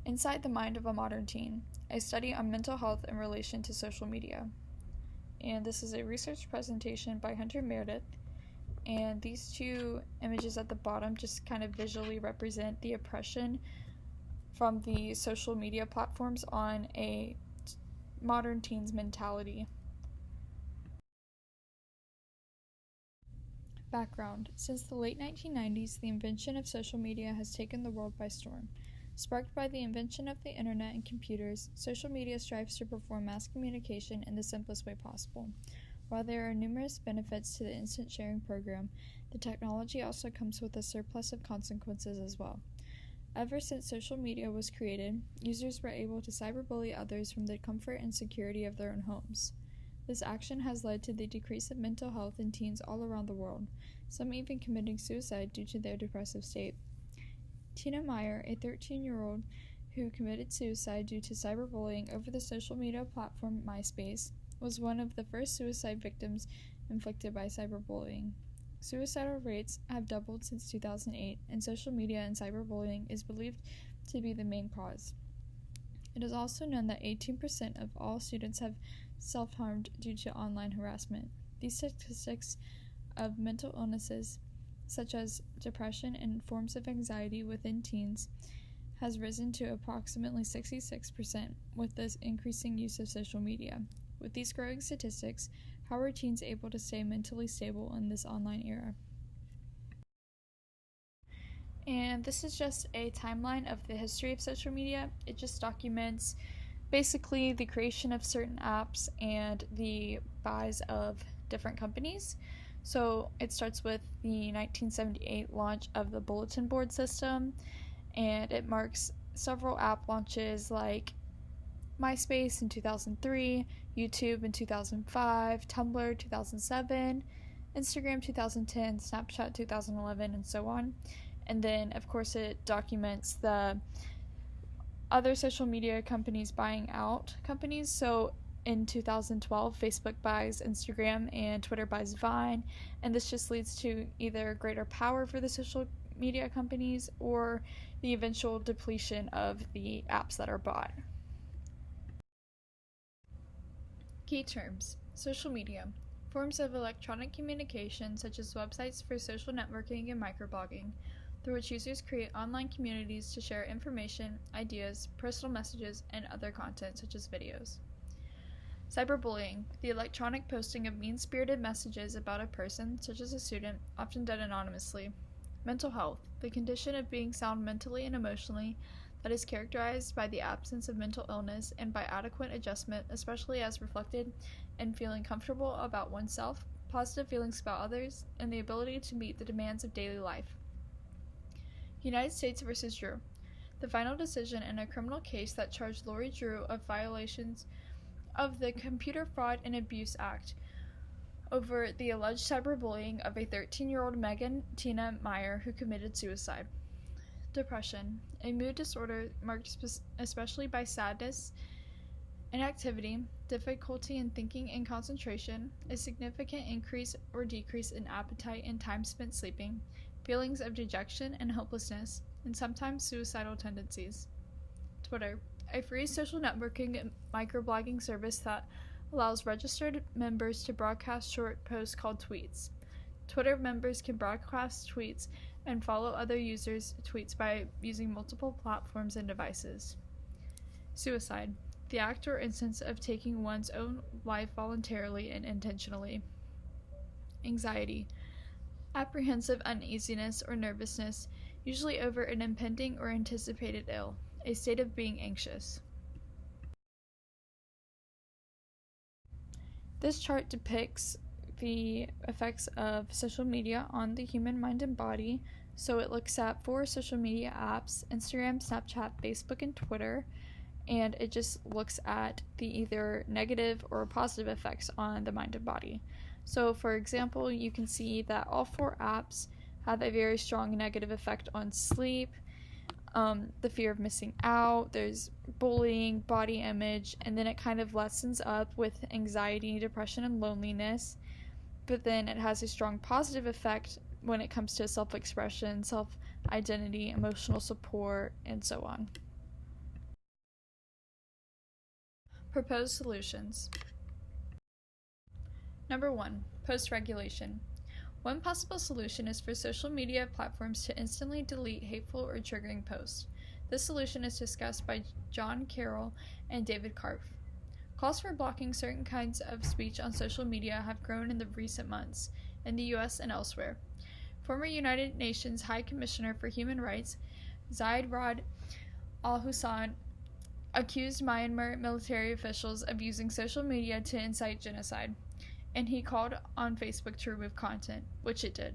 Inside the Mind of a Modern Teen, a study on mental health in relation to social media. And this is a research presentation by Hunter Meredith. And these two images at the bottom just kind of visually represent the oppression from the social media platforms on a modern teen's mentality. Background. Since the late 1990s, the invention of social media has taken the world by storm. Sparked by the invention of the internet and computers, social media strives to perform mass communication in the simplest way possible. While there are numerous benefits to the instant sharing program, the technology also comes with a surplus of consequences as well. Ever since social media was created, users were able to cyberbully others from the comfort and security of their own homes. This action has led to the decrease of mental health in teens all around the world, some even committing suicide due to their depressive state. Tina Meyer, a 13-year-old who committed suicide due to cyberbullying over the social media platform MySpace, was one of the first suicide victims inflicted by cyberbullying. Suicidal rates have doubled since 2008, and social media and cyberbullying is believed to be the main cause. It is also known that 18% of all students have self-harmed due to online harassment. These statistics of mental illnesses, such as depression and forms of anxiety within teens, has risen to approximately 66% with the increasing use of social media. With these growing statistics, how are teens able to stay mentally stable in this online era? And this is just a timeline of the history of social media. It just documents basically the creation of certain apps and the buys of different companies. So it starts with the 1978 launch of the bulletin board system, and it marks several app launches like MySpace in 2003, YouTube in 2005, Tumblr 2007, Instagram 2010, Snapchat 2011, and so on. And then, of course, it documents the other social media companies buying out companies. So in 2012, Facebook buys Instagram and Twitter buys Vine, and this just leads to either greater power for the social media companies or the eventual depletion of the apps that are bought. Key terms: social media, forms of electronic communication such as websites for social networking and microblogging, through which users create online communities to share information, ideas, personal messages, and other content such as videos. Cyberbullying, the electronic posting of mean-spirited messages about a person, such as a student, often done anonymously. Mental health, the condition of being sound mentally and emotionally that is characterized by the absence of mental illness and by adequate adjustment, especially as reflected in feeling comfortable about oneself, positive feelings about others, and the ability to meet the demands of daily life. United States v. Drew, the final decision in a criminal case that charged Lori Drew of violations of the Computer Fraud and Abuse Act over the alleged cyberbullying of a 13-year-old Megan Tina Meyer who committed suicide. Depression, a mood disorder marked especially by sadness, inactivity, difficulty in thinking and concentration, a significant increase or decrease in appetite and time spent sleeping, feelings of dejection and hopelessness, and sometimes suicidal tendencies. Twitter, a free social networking and microblogging service that allows registered members to broadcast short posts called tweets. Twitter members can broadcast tweets and follow other users' tweets by using multiple platforms and devices. Suicide, the act or instance of taking one's own life voluntarily and intentionally. Anxiety, apprehensive uneasiness or nervousness, usually over an impending or anticipated ill, a state of being anxious. This chart depicts the effects of social media on the human mind and body. So it looks at 4 social media apps: Instagram, Snapchat, Facebook, and Twitter, and it just looks at the either negative or positive effects on the mind and body. So for example, you can see that all 4 apps have a very strong negative effect on sleep, the fear of missing out, there's bullying, body image, and then it kind of lessens up with anxiety, depression, and loneliness. But then it has a strong positive effect when it comes to self-expression, self-identity, emotional support, and so on. Proposed solutions. Number 1. Post-regulation. One possible solution is for social media platforms to instantly delete hateful or triggering posts. This solution is discussed by John Carroll and David Karpf. Calls for blocking certain kinds of speech on social media have grown in the recent months, in the US and elsewhere. Former United Nations High Commissioner for Human Rights, Zeid Ra'ad al-Hussein, accused Myanmar military officials of using social media to incite genocide, and he called on Facebook to remove content, which it did.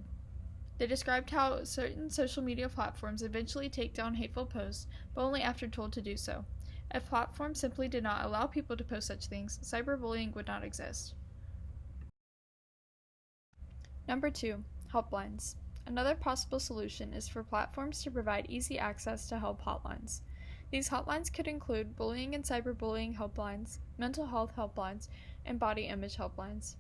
They described how certain social media platforms eventually take down hateful posts, but only after told to do so. If platforms simply did not allow people to post such things, cyberbullying would not exist. Number 2. Helplines. Another possible solution is for platforms to provide easy access to help hotlines. These hotlines could include bullying and cyberbullying helplines, mental health helplines, and body image helplines.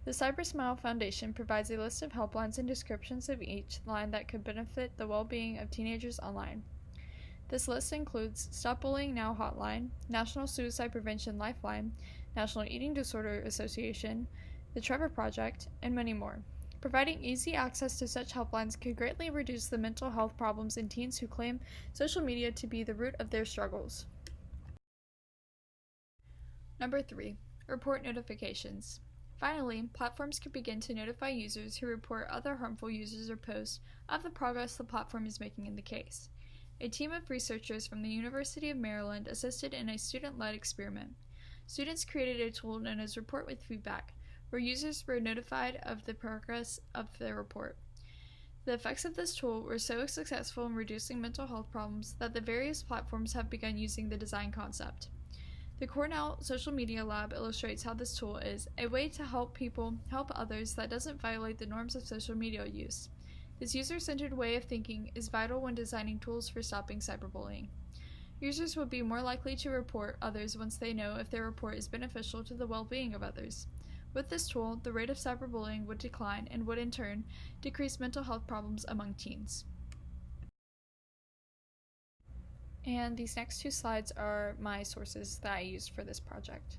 The CyberSmile Foundation provides a list of helplines and descriptions of each line that could benefit the well-being of teenagers online. This list includes Stop Bullying Now Hotline, National Suicide Prevention Lifeline, National Eating Disorder Association, the Trevor Project, and many more. Providing easy access to such helplines could greatly reduce the mental health problems in teens who claim social media to be the root of their struggles. Number 3. Report notifications. Finally, platforms could begin to notify users who report other harmful users or posts of the progress the platform is making in the case. A team of researchers from the University of Maryland assisted in a student-led experiment. Students created a tool known as Report with Feedback, where users were notified of the progress of their report. The effects of this tool were so successful in reducing mental health problems that the various platforms have begun using the design concept. The Cornell Social Media Lab illustrates how this tool is a way to help people help others that doesn't violate the norms of social media use. This user-centered way of thinking is vital when designing tools for stopping cyberbullying. Users will be more likely to report others once they know if their report is beneficial to the well-being of others. With this tool, the rate of cyberbullying would decline and would in turn decrease mental health problems among teens. And these next 2 slides are my sources that I used for this project.